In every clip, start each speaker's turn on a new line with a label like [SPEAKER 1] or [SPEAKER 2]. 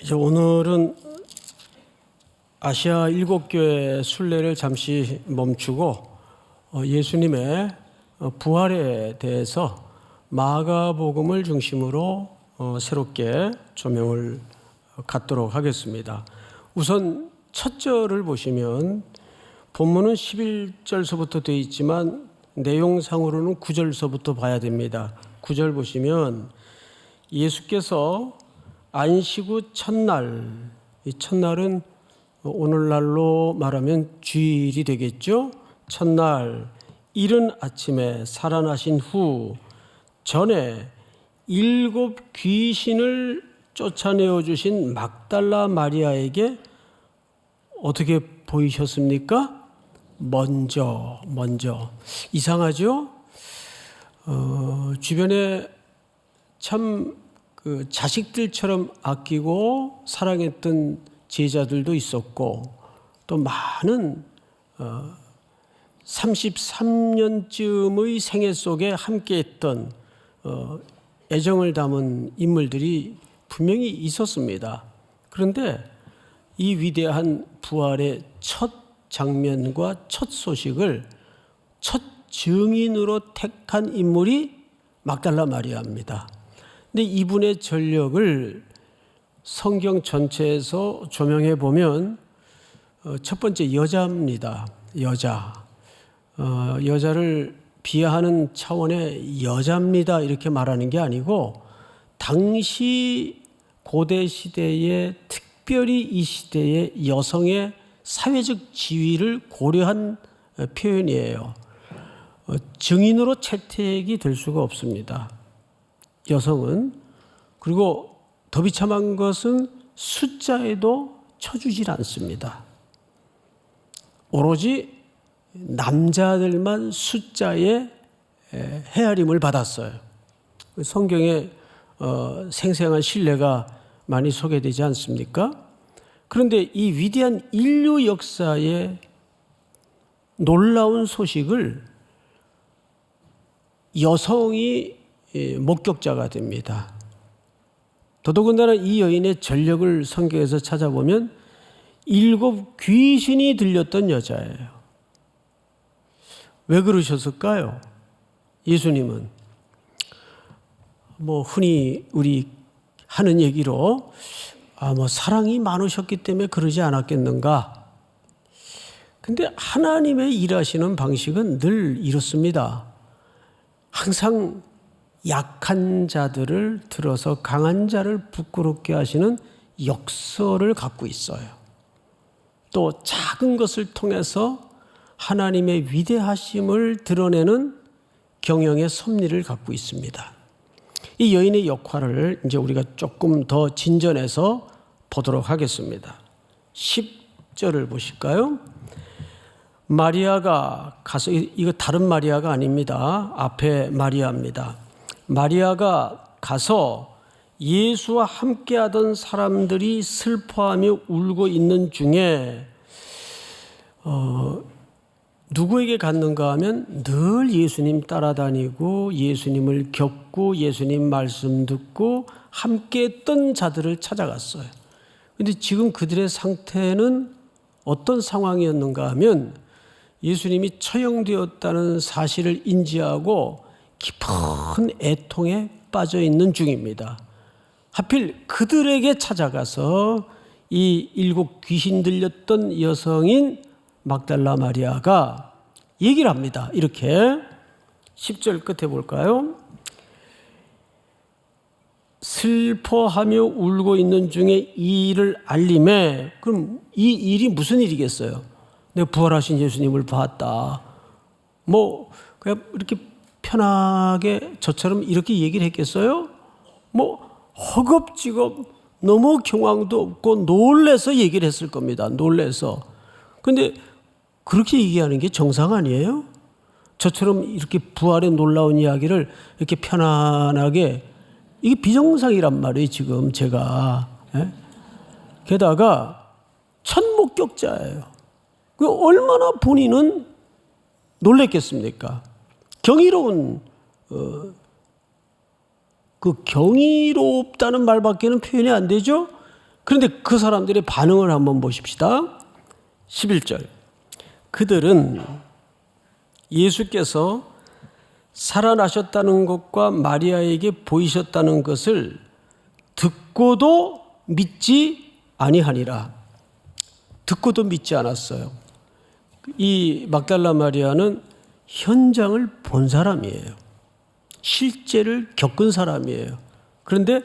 [SPEAKER 1] 이제 오늘은 아시아 7교회 순례를 잠시 멈추고 예수님의 부활에 대해서 마가복음을 중심으로 새롭게 조명을 갖도록 하겠습니다. 우선 첫 절을 보시면 본문은 11절서부터 되어 있지만 내용상으로는 9절서부터 봐야 됩니다. 9절 보시면 예수께서 안식 후 첫날, 이 첫날은 오늘날로 말하면 주일이 되겠죠. 첫날 이른 아침에 살아나신 후 전에 7 귀신을 쫓아내어 주신 막달라 마리아에게 어떻게 보이셨습니까? 먼저 이상하죠? 주변에 참 자식들처럼 아끼고 사랑했던 제자들도 있었고 또 많은 33년쯤의 생애 속에 함께했던 애정을 담은 인물들이 분명히 있었습니다. 그런데 이 위대한 부활의 첫 장면과 첫 소식을 첫 증인으로 택한 인물이 막달라 마리아입니다. 근데 이분의 전력을 성경 전체에서 조명해 보면 첫 번째 여자입니다. 여자를 비하하는 차원의 여자입니다 이렇게 말하는 게 아니고 당시 고대 시대에 특별히 이 시대의 여성의 사회적 지위를 고려한 표현이에요. 증인으로 채택이 될 수가 없습니다. 여성은. 그리고 더 비참한 것은 숫자에도 쳐주질 않습니다. 오로지 남자들만 숫자에 헤아림을 받았어요. 성경에 생생한 신뢰가 많이 소개되지 않습니까? 그런데 이 위대한 인류 역사의 놀라운 소식을 여성이 목격자가 됩니다. 더더군다나 이 여인의 전력을 성경에서 찾아보면 7 귀신이 들렸던 여자예요. 왜 그러셨을까요? 예수님은 흔히 우리 하는 얘기로 사랑이 많으셨기 때문에 그러지 않았겠는가? 근데 하나님의 일하시는 방식은 늘 이렇습니다. 항상 약한 자들을 들어서 강한 자를 부끄럽게 하시는 역설을 갖고 있어요. 또 작은 것을 통해서 하나님의 위대하심을 드러내는 경영의 섭리를 갖고 있습니다. 이 여인의 역할을 이제 우리가 조금 더 진전해서 보도록 하겠습니다. 10절을 보실까요? 마리아가 가서, 이거 다른 마리아가 아닙니다. 앞에 마리아입니다. 마리아가 가서 예수와 함께하던 사람들이 슬퍼하며 울고 있는 중에 누구에게 갔는가 하면 늘 예수님 따라다니고 예수님을 겪고 예수님 말씀 듣고 함께했던 자들을 찾아갔어요. 그런데 지금 그들의 상태는 어떤 상황이었는가 하면 예수님이 처형되었다는 사실을 인지하고 깊은 애통에 빠져 있는 중입니다. 하필 그들에게 찾아가서 이 7 귀신 들렸던 여성인 막달라 마리아가 얘기를 합니다. 이렇게 10절 끝에 볼까요? 슬퍼하며 울고 있는 중에 이 일을 알림해. 그럼 이 일이 무슨 일이겠어요? 내가 부활하신 예수님을 봤다. 그냥 이렇게 편하게 저처럼 이렇게 얘기를 했겠어요? 허겁지겁 너무 경황도 없고 놀래서 얘기를 했을 겁니다. 놀래서. 근데 그렇게 얘기하는 게 정상 아니에요? 저처럼 이렇게 부활의 놀라운 이야기를 이렇게 편안하게, 이게 비정상이란 말이에요, 지금 제가. 게다가 첫 목격자예요. 얼마나 본인은 놀랬겠습니까? 경이로운 그 경이롭다는 말밖에는 표현이 안 되죠. 그런데 그 사람들의 반응을 한번 보십시다. 11절. 그들은 예수께서 살아나셨다는 것과 마리아에게 보이셨다는 것을 듣고도 믿지 아니하니라. 듣고도 믿지 않았어요. 이 막달라 마리아는 현장을 본 사람이에요. 실제를 겪은 사람이에요. 그런데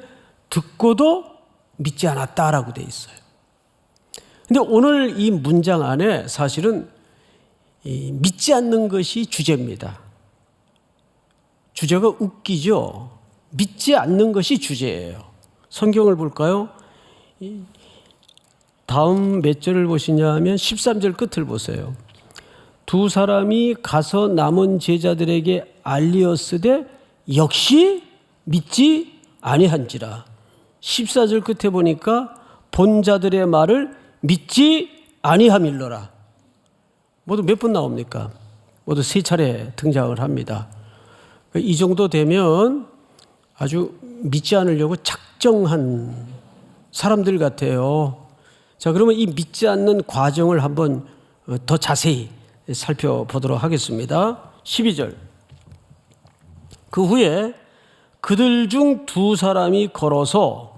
[SPEAKER 1] 듣고도 믿지 않았다라고 돼 있어요. 근데 오늘 이 문장 안에 사실은 믿지 않는 것이 주제입니다. 주제가 웃기죠. 믿지 않는 것이 주제예요. 성경을 볼까요? 다음 몇 절을 보시냐 하면 13절 끝을 보세요. 두 사람이 가서 남은 제자들에게 알리었으되 역시 믿지 아니한지라. 14절 끝에 보니까 본 자들의 말을 믿지 아니함일러라. 모두 몇 번 나옵니까? 모두 3차례 등장을 합니다. 이 정도 되면 아주 믿지 않으려고 작정한 사람들 같아요. 자, 그러면 이 믿지 않는 과정을 한번 더 자세히 살펴보도록 하겠습니다. 12절. 그 후에 그들 중 두 사람이 걸어서,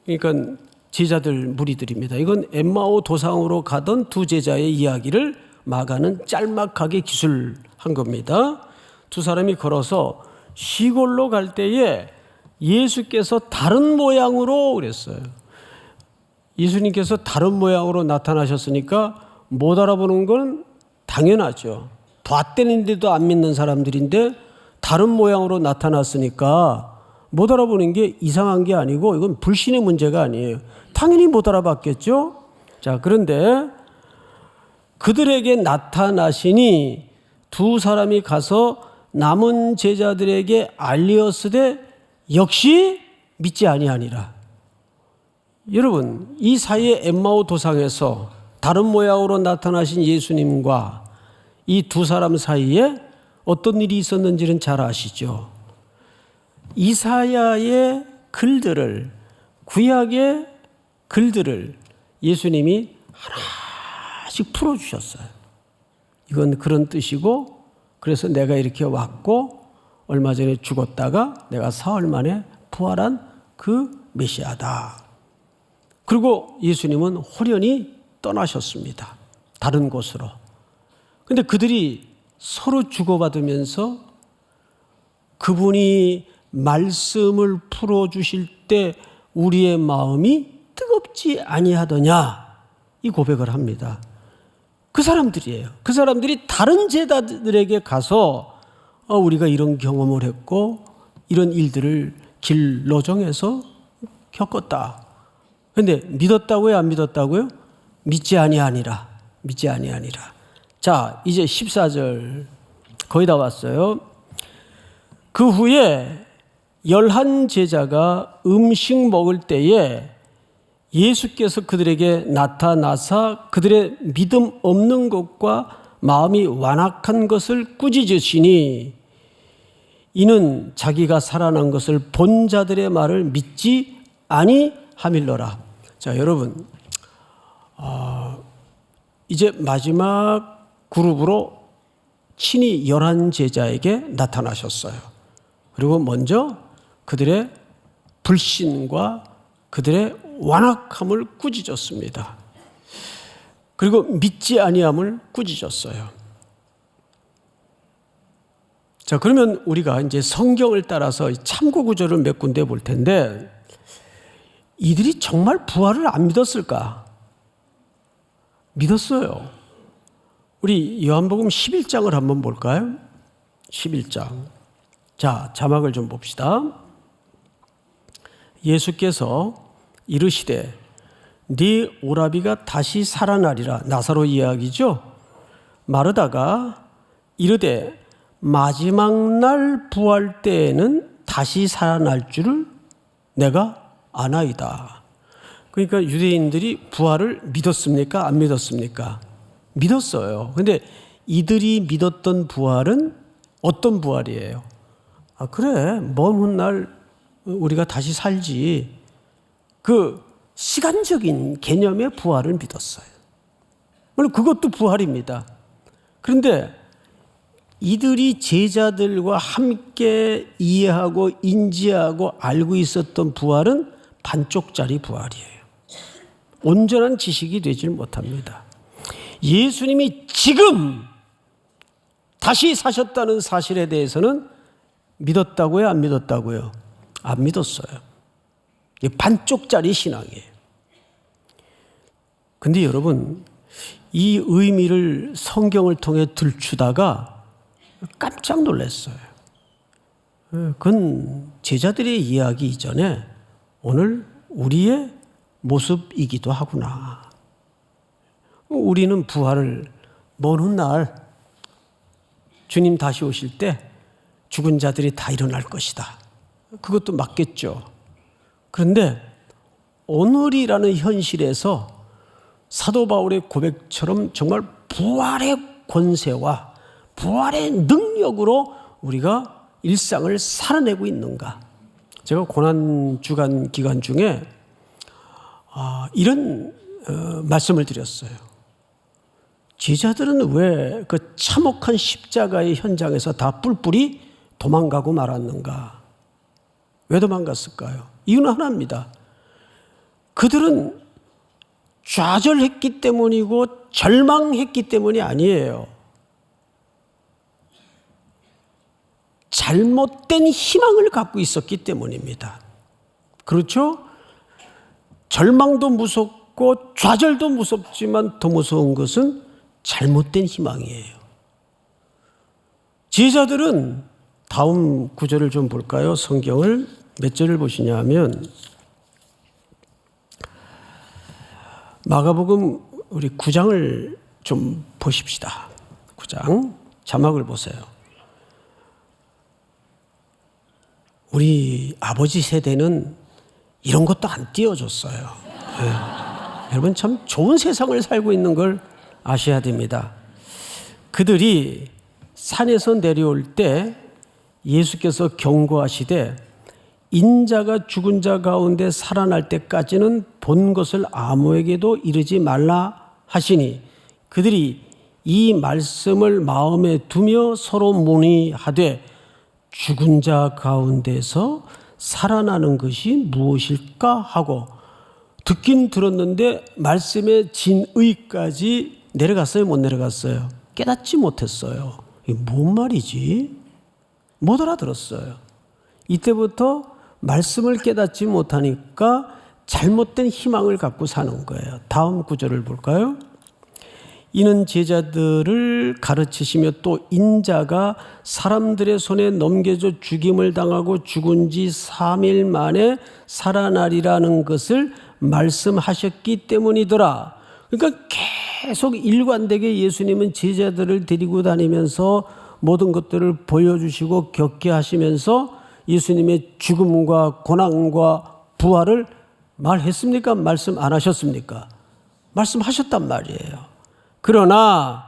[SPEAKER 1] 그러니까 제자들 무리들입니다. 이건 엠마오 도상으로 가던 두 제자의 이야기를 마가는 짤막하게 기술한 겁니다. 두 사람이 걸어서 시골로 갈 때에 예수께서 다른 모양으로 그랬어요. 예수님께서 다른 모양으로 나타나셨으니까 못 알아보는 건 당연하죠. 봤대는데도 안 믿는 사람들인데 다른 모양으로 나타났으니까 못 알아보는 게 이상한 게 아니고 이건 불신의 문제가 아니에요. 당연히 못 알아봤겠죠. 자, 그런데 그들에게 나타나시니 두 사람이 가서 남은 제자들에게 알리었으되 역시 믿지 아니하니라. 여러분, 이 사이에 엠마오 도상에서 다른 모양으로 나타나신 예수님과 이 두 사람 사이에 어떤 일이 있었는지는 잘 아시죠? 이사야의 글들을, 구약의 글들을 예수님이 하나씩 풀어주셨어요. 이건 그런 뜻이고, 그래서 내가 이렇게 왔고 얼마 전에 죽었다가 내가 사흘 만에 부활한 그 메시아다. 그리고 예수님은 호련히 떠나셨습니다. 다른 곳으로. 그런데 그들이 서로 주고받으면서 그분이 말씀을 풀어주실 때 우리의 마음이 뜨겁지 아니하더냐, 이 고백을 합니다. 그 사람들이에요. 그 사람들이 다른 제자들에게 가서 우리가 이런 경험을 했고 이런 일들을 길로정해서 겪었다. 그런데 믿었다고요? 안 믿었다고요? 믿지 아니하니라. 믿지 아니하니라. 자, 이제 14절 거의 다 왔어요. 그 후에 11 제자가 음식 먹을 때에 예수께서 그들에게 나타나사 그들의 믿음 없는 것과 마음이 완악한 것을 꾸짖으시니 이는 자기가 살아난 것을 본 자들의 말을 믿지 아니함일러라. 자, 여러분, 이제 마지막 그룹으로 친히 11 제자에게 나타나셨어요. 그리고 먼저 그들의 불신과 그들의 완악함을 꾸짖었습니다. 그리고 믿지 아니함을 꾸짖었어요. 자, 그러면 우리가 이제 성경을 따라서 참고 구절을 몇 군데 볼 텐데, 이들이 정말 부활을 안 믿었을까? 믿었어요. 우리 요한복음 11장을 한번 볼까요? 11장. 자, 자막을 좀 봅시다. 예수께서 이르시되 네 오라비가 다시 살아나리라. 나사로 이야기죠. 마르다가 이르되 마지막 날 부활 때에는 다시 살아날 줄을 내가 아나이다. 그러니까 유대인들이 부활을 믿었습니까? 안 믿었습니까? 믿었어요. 그런데 이들이 믿었던 부활은 어떤 부활이에요? 그래, 먼 훗날 우리가 다시 살지. 그 시간적인 개념의 부활을 믿었어요. 물론 그것도 부활입니다. 그런데 이들이 제자들과 함께 이해하고 인지하고 알고 있었던 부활은 반쪽짜리 부활이에요. 온전한 지식이 되질 못합니다. 예수님이 지금 다시 사셨다는 사실에 대해서는 믿었다고요? 안 믿었다고요? 안 믿었어요. 이게 반쪽짜리 신앙이에요. 근데 여러분, 이 의미를 성경을 통해 들추다가 깜짝 놀랐어요. 그건 제자들의 이야기 이전에 오늘 우리의 모습이기도 하구나. 우리는 부활을 먼 훗날 주님 다시 오실 때 죽은 자들이 다 일어날 것이다. 그것도 맞겠죠. 그런데 오늘이라는 현실에서 사도 바울의 고백처럼 정말 부활의 권세와 부활의 능력으로 우리가 일상을 살아내고 있는가. 제가 고난주간 기간 중에 이런 말씀을 드렸어요. 제자들은 왜 그 참혹한 십자가의 현장에서 다 뿔뿔이 도망가고 말았는가? 왜 도망갔을까요? 이유는 하나입니다. 그들은 좌절했기 때문이고 절망했기 때문이 아니에요. 잘못된 희망을 갖고 있었기 때문입니다. 그렇죠? 절망도 무섭고 좌절도 무섭지만 더 무서운 것은 잘못된 희망이에요. 제자들은 다음 구절을 좀 볼까요? 성경을 몇 절을 보시냐 하면 마가복음 우리 9장을 좀 보십시다. 9장 자막을 보세요. 우리 아버지 세대는 이런 것도 안 띄워줬어요. 네. 여러분 참 좋은 세상을 살고 있는 걸 아셔야 됩니다. 그들이 산에서 내려올 때 예수께서 경고하시되 인자가 죽은 자 가운데 살아날 때까지는 본 것을 아무에게도 이르지 말라 하시니 그들이 이 말씀을 마음에 두며 서로 문의하되 죽은 자 가운데서 살아나는 것이 무엇일까 하고 듣긴 들었는데 말씀의 진의까지 내려갔어요? 못 내려갔어요? 깨닫지 못했어요. 이게 뭔 말이지? 못 알아들었어요. 이때부터 말씀을 깨닫지 못하니까 잘못된 희망을 갖고 사는 거예요. 다음 구절을 볼까요? 이는 제자들을 가르치시며 또 인자가 사람들의 손에 넘겨져 죽임을 당하고 죽은 지 3일 만에 살아나리라는 것을 말씀하셨기 때문이더라. 그러니까 계속 일관되게 예수님은 제자들을 데리고 다니면서 모든 것들을 보여주시고 겪게 하시면서 예수님의 죽음과 고난과 부활을 말했습니까? 말씀 안 하셨습니까? 말씀하셨단 말이에요. 그러나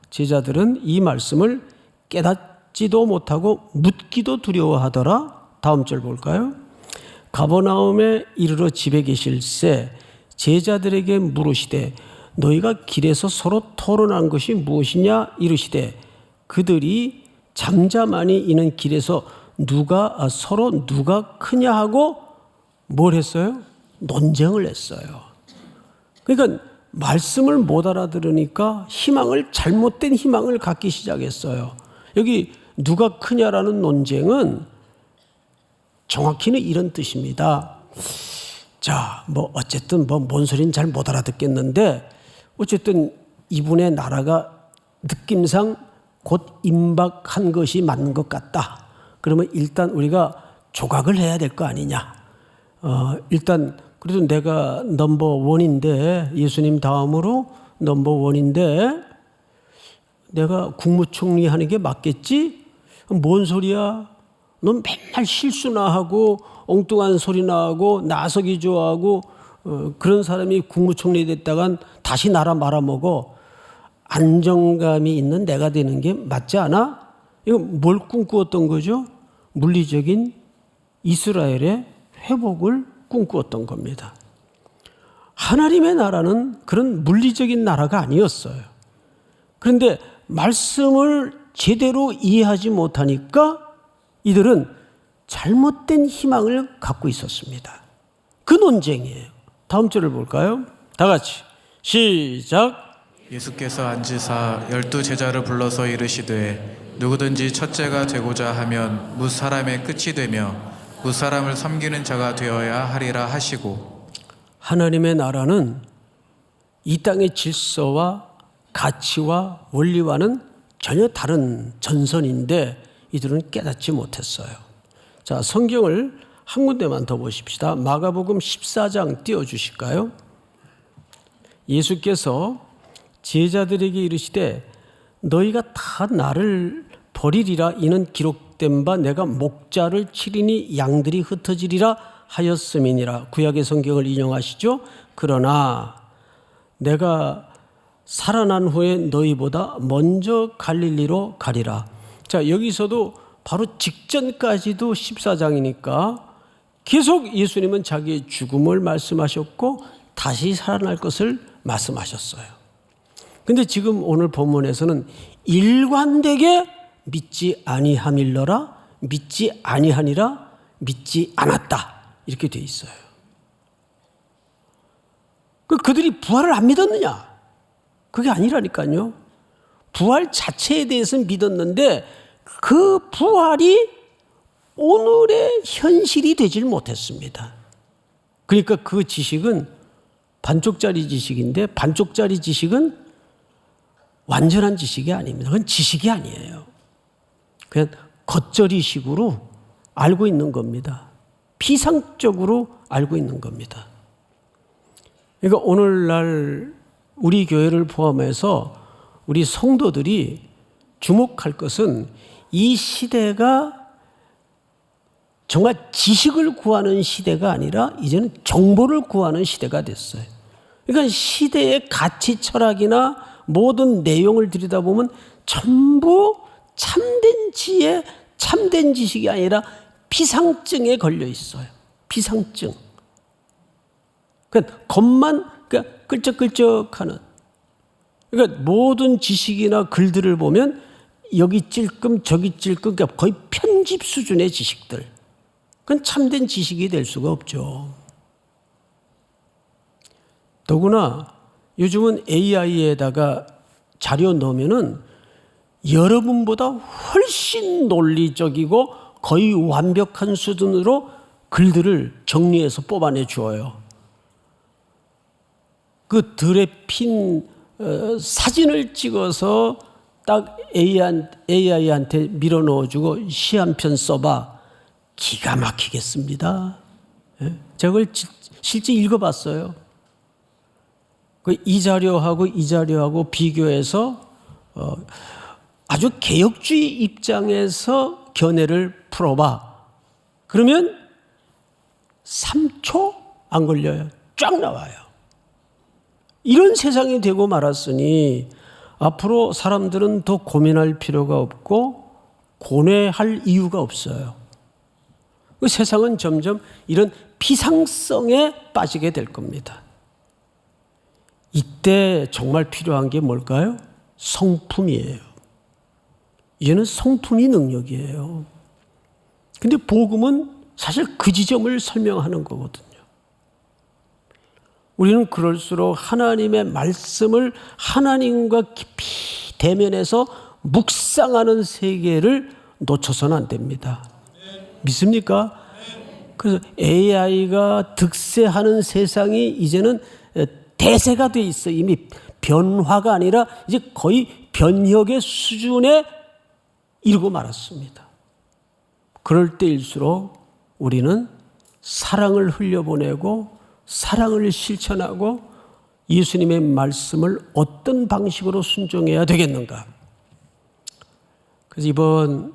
[SPEAKER 1] 제자들은 이 말씀을 깨닫지도 못하고 묻기도 두려워하더라. 다음 절 볼까요? 가버나움에 이르러 집에 계실새 제자들에게 물으시되 너희가 길에서 서로 토론한 것이 무엇이냐 이르시되 그들이 잠잠하니 이는 길에서 서로 누가 크냐 하고 뭘 했어요? 논쟁을 했어요. 그러니까 말씀을 못 알아들으니까 잘못된 희망을 갖기 시작했어요. 여기 누가 크냐라는 논쟁은 정확히는 이런 뜻입니다. 자, 어쨌든 뭔 소리는 잘 못 알아듣겠는데 어쨌든 이분의 나라가 느낌상 곧 임박한 것이 맞는 것 같다. 그러면 일단 우리가 조각을 해야 될 거 아니냐. 일단 그래도 내가 넘버 원인데 예수님 다음으로 넘버 원인데 내가 국무총리 하는 게 맞겠지? 뭔 소리야? 넌 맨날 실수나 하고 엉뚱한 소리나 하고 나서기 좋아하고 그런 사람이 국무총리 됐다간 다시 나라 말아먹어. 안정감이 있는 내가 되는 게 맞지 않아? 이거 뭘 꿈꾸었던 거죠? 물리적인 이스라엘의 회복을 꿈꾸었던 겁니다. 하나님의 나라는 그런 물리적인 나라가 아니었어요. 그런데 말씀을 제대로 이해하지 못하니까 이들은 잘못된 희망을 갖고 있었습니다. 그 논쟁이에요. 다음 절을 볼까요? 다 같이 시작.
[SPEAKER 2] 예수께서 앉으사 12제자를 불러서 이르시되 누구든지 첫째가 되고자 하면 무사람의 끝이 되며 무사람을 섬기는 자가 되어야 하리라 하시고.
[SPEAKER 1] 하나님의 나라는 이 땅의 질서와 가치와 원리와는 전혀 다른 전선인데 이들은 깨닫지 못했어요. 자, 성경을 한 군데만 더 보십시다. 마가복음 14장 띄워주실까요? 예수께서 제자들에게 이르시되 너희가 다 나를 버리리라 이는 기록된 바 내가 목자를 치리니 양들이 흩어지리라 하였음이니라. 구약의 성경을 인용하시죠. 그러나 내가 살아난 후에 너희보다 먼저 갈릴리로 가리라. 자, 여기서도 바로 직전까지도 14장이니까 계속 예수님은 자기의 죽음을 말씀하셨고 다시 살아날 것을 말씀하셨어요. 근데 지금 오늘 본문에서는 일관되게 믿지 아니함일러라, 믿지 아니하니라, 믿지 않았다 이렇게 돼 있어요. 그들이 부활을 안 믿었느냐? 그게 아니라니까요. 부활 자체에 대해서는 믿었는데 그 부활이 오늘의 현실이 되질 못했습니다. 그러니까 그 지식은 반쪽짜리 지식인데 반쪽짜리 지식은 완전한 지식이 아닙니다. 그건 지식이 아니에요. 그냥 겉절이식으로 알고 있는 겁니다. 피상적으로 알고 있는 겁니다. 그러니까 오늘날 우리 교회를 포함해서 우리 성도들이 주목할 것은 이 시대가 정말 지식을 구하는 시대가 아니라 이제는 정보를 구하는 시대가 됐어요. 그러니까 시대의 가치 철학이나 모든 내용을 들여다보면 전부 참된 지혜, 참된 지식이 아니라 피상증에 걸려 있어요. 피상증. 그러니까 겉만 끌적끌적하는. 그러니까 모든 지식이나 글들을 보면 여기 찔끔 저기 찔끔 그러니까 거의 편집 수준의 지식들. 그건 참된 지식이 될 수가 없죠. 더구나 요즘은 AI에다가 자료 넣으면은 여러분보다 훨씬 논리적이고 거의 완벽한 수준으로 글들을 정리해서 뽑아내 주어요. 그 들에 핀 사진을 찍어서 딱 AI한테 밀어 넣어주고 시 한 편 써봐. 기가 막히겠습니다. 제가 그걸 실제 읽어봤어요. 이 자료하고 이 자료하고 비교해서 아주 개혁주의 입장에서 견해를 풀어봐. 그러면 3초 안 걸려요. 쫙 나와요. 이런 세상이 되고 말았으니 앞으로 사람들은 더 고민할 필요가 없고 고뇌할 이유가 없어요. 그 세상은 점점 이런 피상성에 빠지게 될 겁니다. 이때 정말 필요한 게 뭘까요? 성품이에요. 이제는 성품이 능력이에요. 근데 복음은 사실 그 지점을 설명하는 거거든요. 우리는 그럴수록 하나님의 말씀을 하나님과 깊이 대면해서 묵상하는 세계를 놓쳐서는 안 됩니다. 믿습니까? 그래서 AI가 득세하는 세상이 이제는 대세가 돼 있어요. 이미 변화가 아니라 이제 거의 변혁의 수준에 이르고 말았습니다. 그럴 때일수록 우리는 사랑을 흘려보내고 사랑을 실천하고 예수님의 말씀을 어떤 방식으로 순종해야 되겠는가. 그래서 이번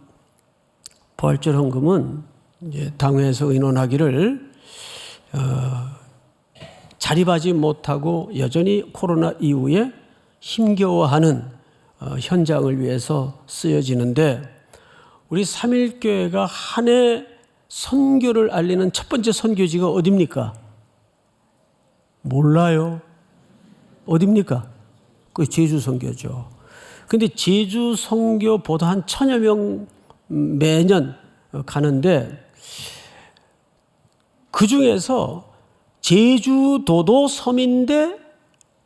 [SPEAKER 1] 부활절 헌금은 이제 당회에서 의논하기를 자립하지 못하고 여전히 코로나 이후에 힘겨워하는 현장을 위해서 쓰여지는데 우리 삼일교회가 한 해 선교를 알리는 첫 번째 선교지가 어딥니까? 몰라요. 어딥니까? 그 제주 선교죠. 근데 제주 선교보다 한 1000여 명 매년 가는데 그 중에서 제주도도 섬인데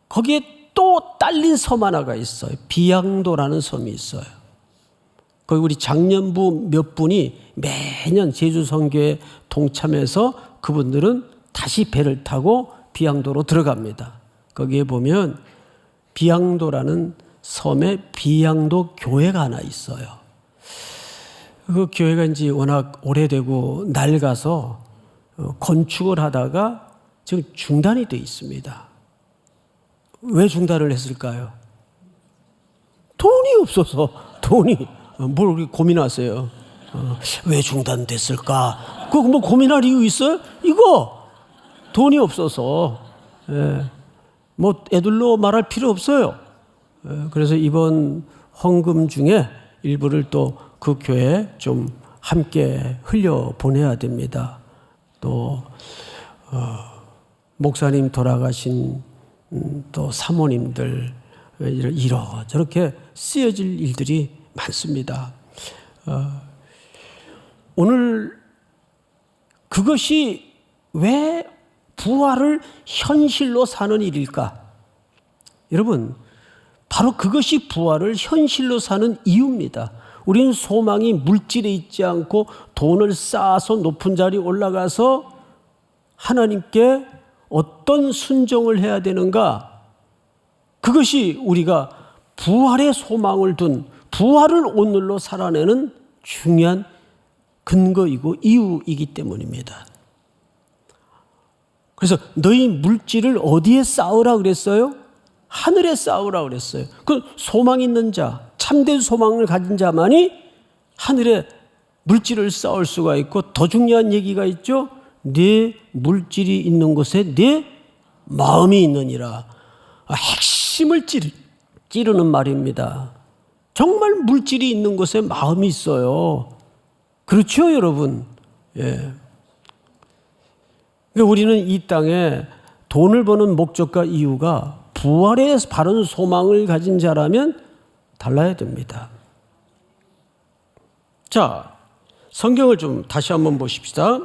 [SPEAKER 1] 거기에 또 딸린 섬 하나가 있어요. 비양도라는 섬이 있어요. 거기 우리 장년부 몇 분이 매년 제주 선교에 동참해서 그분들은 다시 배를 타고 비양도로 들어갑니다. 거기에 보면 비양도라는 섬에 비양도 교회가 하나 있어요. 그 교회가 이제 워낙 오래되고 낡아서 건축을 하다가 지금 중단이 되어 있습니다. 왜 중단을 했을까요? 돈이 없어서. 돈이. 뭘 그렇게 고민하세요? 왜 중단됐을까? 그거 뭐 고민할 이유 있어요? 이거 돈이 없어서. 예. 뭐 애들로 말할 필요 없어요. 예. 그래서 이번 헌금 중에 일부를 또 그 교회에 좀 함께 흘려 보내야 됩니다. 또 목사님 돌아가신 또 사모님들 이러저렇게 쓰여질 일들이 많습니다. 오늘 그것이 왜 부활을 현실로 사는 일일까? 여러분, 바로 그것이 부활을 현실로 사는 이유입니다. 우리는 소망이 물질에 있지 않고 돈을 쌓아서 높은 자리에 올라가서 하나님께 어떤 순종을 해야 되는가? 그것이 우리가 부활의 소망을 둔 부활을 오늘로 살아내는 중요한 근거이고 이유이기 때문입니다. 그래서 너희 물질을 어디에 쌓으라 그랬어요? 하늘에 쌓으라 그랬어요. 그 소망 있는 자, 참된 소망을 가진 자만이 하늘에 물질을 쌓을 수가 있고, 더 중요한 얘기가 있죠. 네 물질이 있는 곳에 네 마음이 있느니라. 핵심을 찌르는 말입니다. 정말 물질이 있는 곳에 마음이 있어요. 그렇죠, 여러분? 예. 그러니까 우리는 이 땅에 돈을 버는 목적과 이유가 부활의 바른 소망을 가진 자라면 달라야 됩니다. 자, 성경을 좀 다시 한번 보십시다.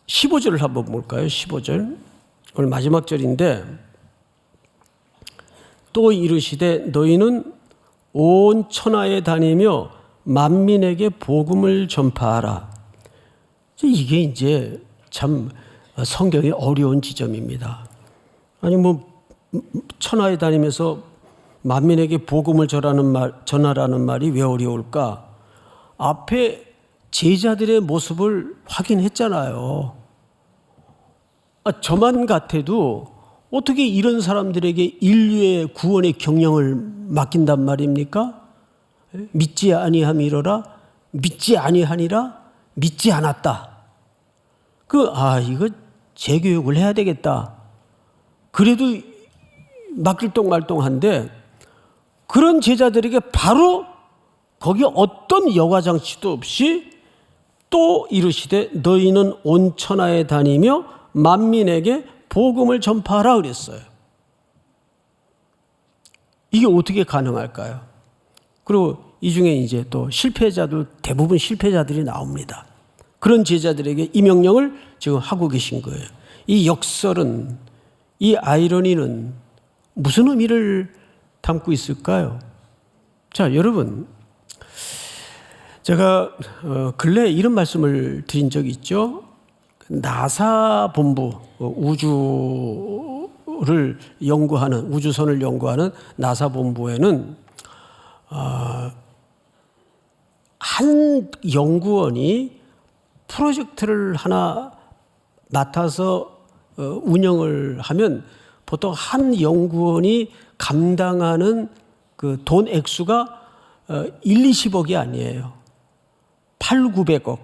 [SPEAKER 1] 15절을 한번 볼까요? 15절. 오늘 마지막 절인데, 또 이르시되 너희는 온 천하에 다니며 만민에게 복음을 전파하라. 이게 이제 참 성경의 어려운 지점입니다. 아니 뭐 천하에 다니면서 만민에게 복음을 전하라는 말이 왜 어려울까? 앞에 제자들의 모습을 확인했잖아요. 저만 같아도 어떻게 이런 사람들에게 인류의 구원의 경영을 맡긴단 말입니까? 믿지 아니함이로라, 믿지 아니하니라, 믿지 않았다. 이거 재교육을 해야 되겠다. 그래도 막길동말동한데, 그런 제자들에게 바로 거기 어떤 여과장치도 없이 또 이르시되 너희는 온 천하에 다니며 만민에게 복음을 전파하라 그랬어요. 이게 어떻게 가능할까요? 그리고 이 중에 이제 또 대부분 실패자들이 나옵니다. 그런 제자들에게 이 명령을 지금 하고 계신 거예요. 이 역설은, 이 아이러니는 무슨 의미를 담고 있을까요? 자, 여러분, 제가 근래에 이런 말씀을 드린 적이 있죠. 나사 본부, 우주선을 연구하는 나사 본부에는 한 연구원이 프로젝트를 하나 맡아서 운영을 하면 보통 한 연구원이 감당하는 그 돈 액수가 1-20억이 아니에요. 800-900억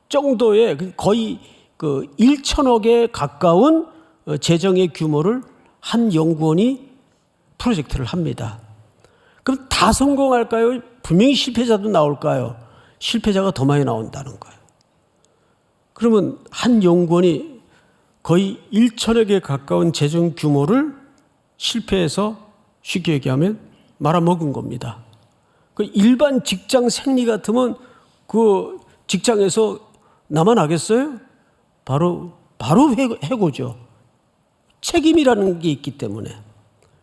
[SPEAKER 1] 정도의 거의 1,000억에 가까운 재정의 규모를 한 연구원이 프로젝트를 합니다. 그럼 다 성공할까요? 분명히 실패자도 나올까요? 실패자가 더 많이 나온다는 거예요. 그러면 한 연구원이 거의 1천억에 가까운 재정 규모를 실패해서 쉽게 얘기하면 말아먹은 겁니다. 그 일반 직장 생리 같으면 그 직장에서 남아나겠어요? 바로 해고죠. 책임이라는 게 있기 때문에.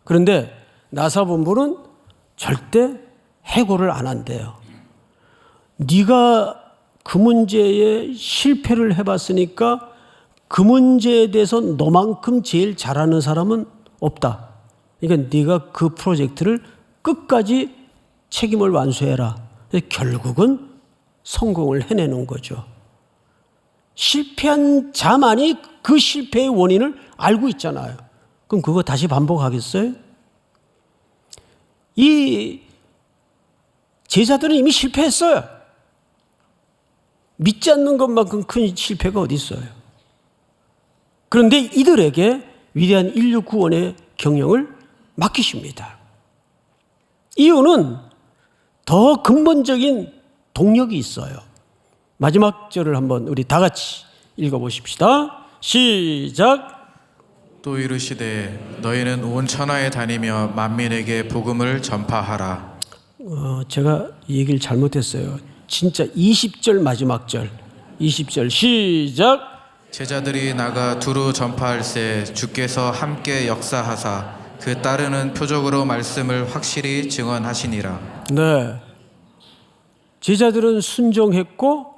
[SPEAKER 1] 그런데 나사 본부는 절대 해고를 안 한대요. 네가 그 문제에 실패를 해봤으니까 그 문제에 대해서 너만큼 제일 잘하는 사람은 없다. 그러니까 네가 그 프로젝트를 끝까지 책임을 완수해라. 결국은 성공을 해내는 거죠. 실패한 자만이 그 실패의 원인을 알고 있잖아요. 그럼 그거 다시 반복하겠어요? 이 제자들은 이미 실패했어요. 믿지 않는 것만큼 큰 실패가 어디 있어요? 그런데 이들에게 위대한 인류 구원의 경영을 맡기십니다. 이유는 더 근본적인 동력이 있어요. 마지막 절을 한번 우리 다 같이 읽어보십시다. 시작.
[SPEAKER 2] 또 이르시되 너희는 온 천하에 다니며 만민에게 복음을 전파하라.
[SPEAKER 1] 제가 이 얘기를 잘못했어요. 진짜 20절 마지막 절. 20절 시작.
[SPEAKER 2] 제자들이 나가 두루 전파할세 주께서 함께 역사하사 그 따르는 표적으로 말씀을 확실히 증언하시니라.
[SPEAKER 1] 네. 제자들은 순종했고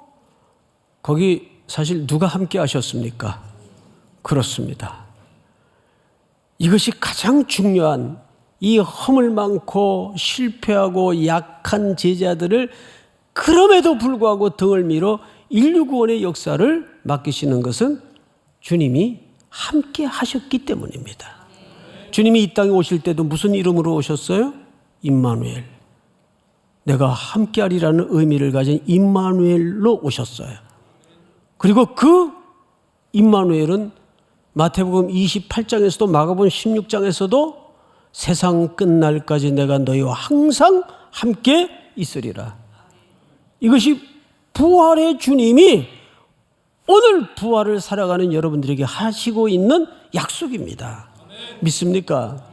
[SPEAKER 1] 거기 사실 누가 함께 하셨습니까? 그렇습니다. 이것이 가장 중요한 이 허물 많고 실패하고 약한 제자들을 그럼에도 불구하고 등을 밀어 인류 구원의 역사를 맡기시는 것은 주님이 함께 하셨기 때문입니다. 주님이 이 땅에 오실 때도 무슨 이름으로 오셨어요? 임마누엘. 내가 함께하리라는 의미를 가진 임마누엘로 오셨어요. 그리고 그 임마누엘은 마태복음 28장에서도 마가복음 16장에서도 세상 끝날까지 내가 너희와 항상 함께 있으리라. 이것이 부활의 주님이 오늘 부활을 살아가는 여러분들에게 하시고 있는 약속입니다. 믿습니까?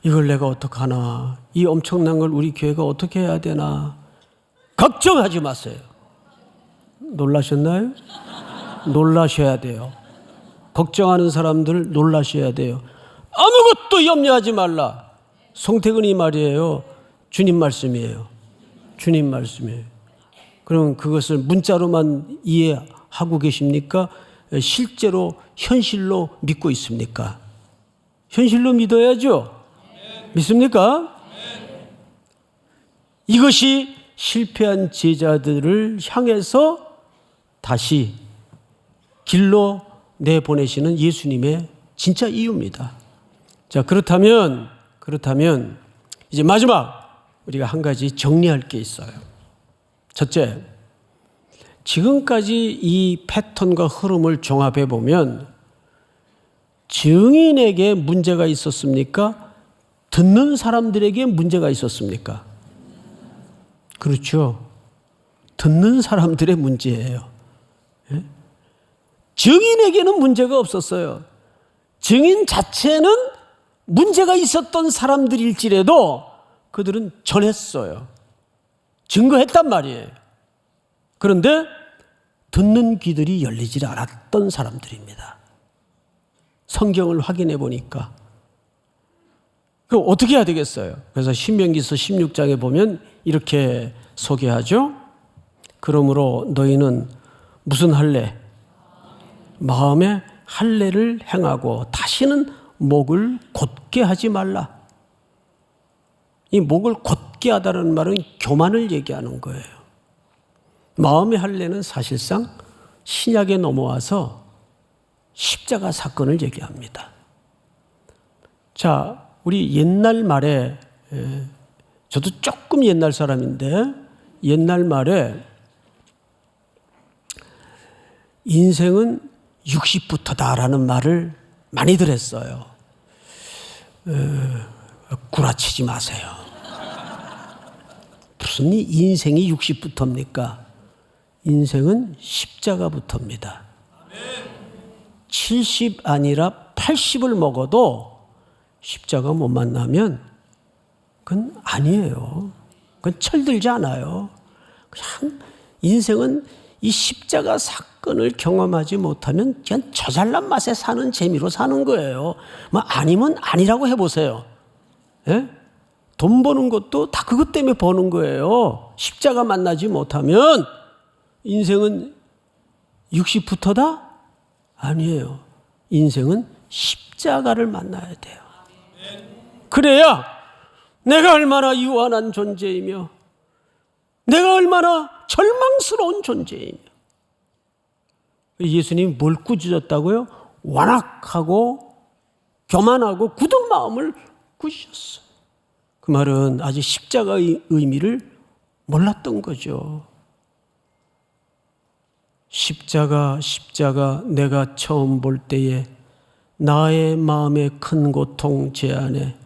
[SPEAKER 1] 이걸 내가 어떡하나? 이 엄청난 걸 우리 교회가 어떻게 해야 되나? 걱정하지 마세요. 놀라셨나요? 놀라셔야 돼요. 걱정하는 사람들 놀라셔야 돼요. 아무것도 염려하지 말라. 송태근이 말이에요. 주님 말씀이에요. 주님 말씀이에요. 그럼 그것을 문자로만 이해하고 계십니까? 실제로 현실로 믿고 있습니까? 현실로 믿어야죠. 믿습니까? 이것이 실패한 제자들을 향해서 다시 길로 내보내시는 예수님의 진짜 이유입니다. 자, 그렇다면 이제 마지막 우리가 한 가지 정리할 게 있어요. 첫째, 지금까지 이 패턴과 흐름을 종합해 보면 증인에게 문제가 있었습니까? 듣는 사람들에게 문제가 있었습니까? 그렇죠. 듣는 사람들의 문제예요. 예? 증인에게는 문제가 없었어요. 증인 자체는 문제가 있었던 사람들일지라도 그들은 전했어요. 증거했단 말이에요. 그런데 듣는 귀들이 열리지 않았던 사람들입니다. 성경을 확인해 보니까. 그럼 어떻게 해야 되겠어요? 그래서 신명기서 16장에 보면 이렇게 소개하죠. 그러므로 너희는 무슨 할례? 마음에 할례를 행하고 다시는 목을 곧게 하지 말라. 이 목을 곧게 하다는 말은 교만을 얘기하는 거예요. 마음의 할례는 사실상 신약에 넘어와서 십자가 사건을 얘기합니다. 자, 우리 옛날 말에, 저도 조금 옛날 사람인데 옛날 말에 인생은 60부터다라는 말을 많이들 했어요. 구라치지 마세요. 무슨 인생이 60부터입니까? 인생은 십자가부터입니다. 70 아니라 80을 먹어도 십자가 못 만나면 그건 아니에요. 그건 철들지 않아요. 그냥 인생은 이 십자가 사건을 경험하지 못하면 그냥 저잘난 맛에 사는 재미로 사는 거예요. 뭐 아니면 아니라고 해보세요. 예? 돈 버는 것도 다 그것 때문에 버는 거예요. 십자가 만나지 못하면 인생은 60부터다? 아니에요. 인생은 십자가를 만나야 돼요. 그래야 내가 얼마나 유한한 존재이며 내가 얼마나 절망스러운 존재이며 예수님이 뭘 꾸짖었다고요? 완악하고 교만하고 굳은 마음을 꾸짖었어요. 그 말은 아직 십자가의 의미를 몰랐던 거죠. 십자가 내가 처음 볼 때에 나의 마음의 큰 고통 제 안에.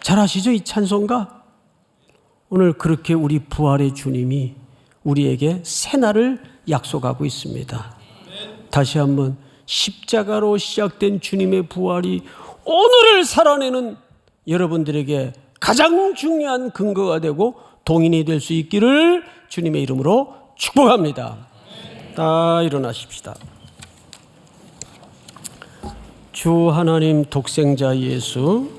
[SPEAKER 1] 잘 아시죠? 이 찬송가? 오늘 그렇게 우리 부활의 주님이 우리에게 새날을 약속하고 있습니다. 다시 한번 십자가로 시작된 주님의 부활이 오늘을 살아내는 여러분들에게 가장 중요한 근거가 되고 동인이 될 수 있기를 주님의 이름으로 축복합니다. 다 일어나십시다. 주 하나님 독생자 예수,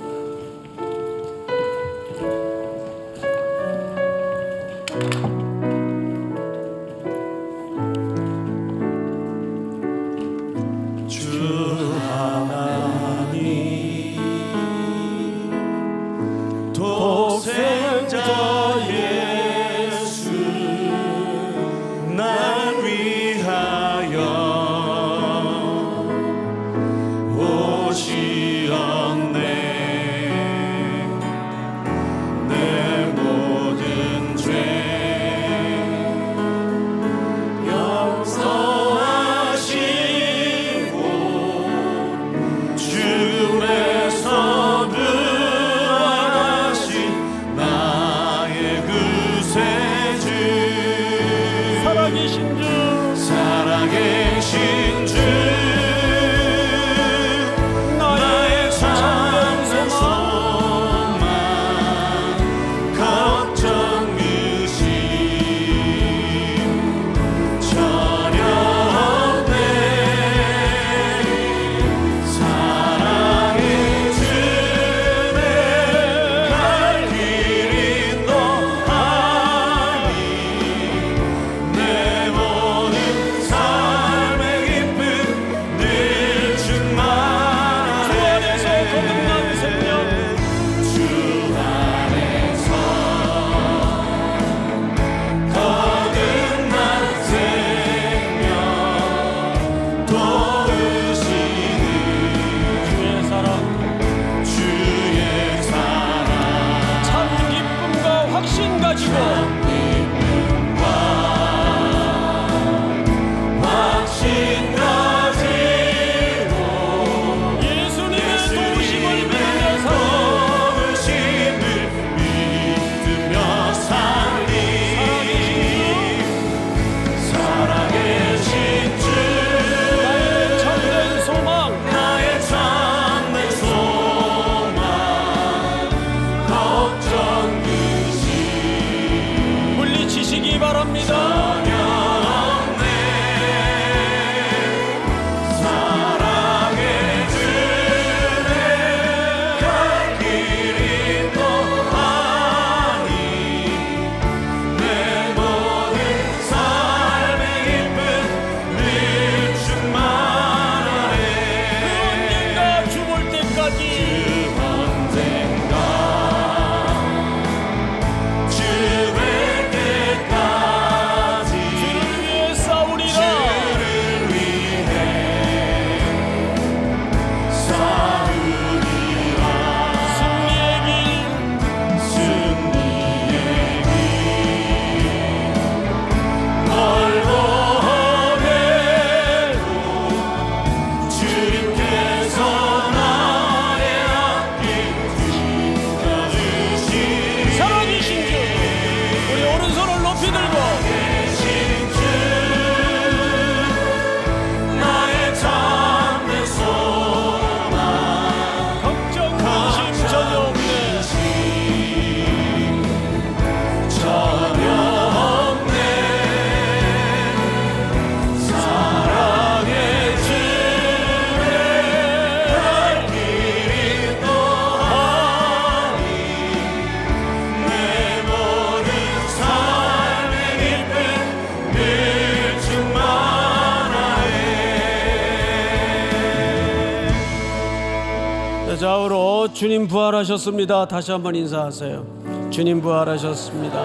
[SPEAKER 1] 저자으로 주님 부활하셨습니다. 다시 한번 인사하세요. 주님 부활하셨습니다.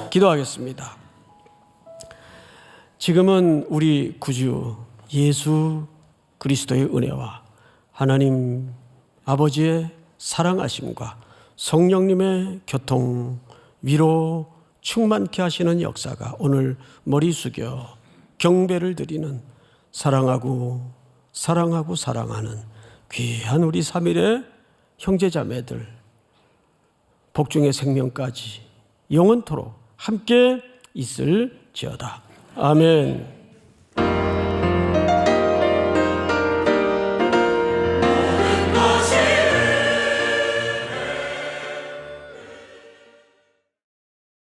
[SPEAKER 1] 기도하겠습니다. 지금은 우리 구주 예수 그리스도의 은혜와 하나님 아버지의 사랑하심과 성령님의 교통, 위로 충만케 하시는 역사가 오늘 머리 숙여 경배를 드리는 사랑하고 사랑하는 귀한 우리 3일의 형제자매들 복중의 생명까지 영원토록 함께 있을지어다. 아멘.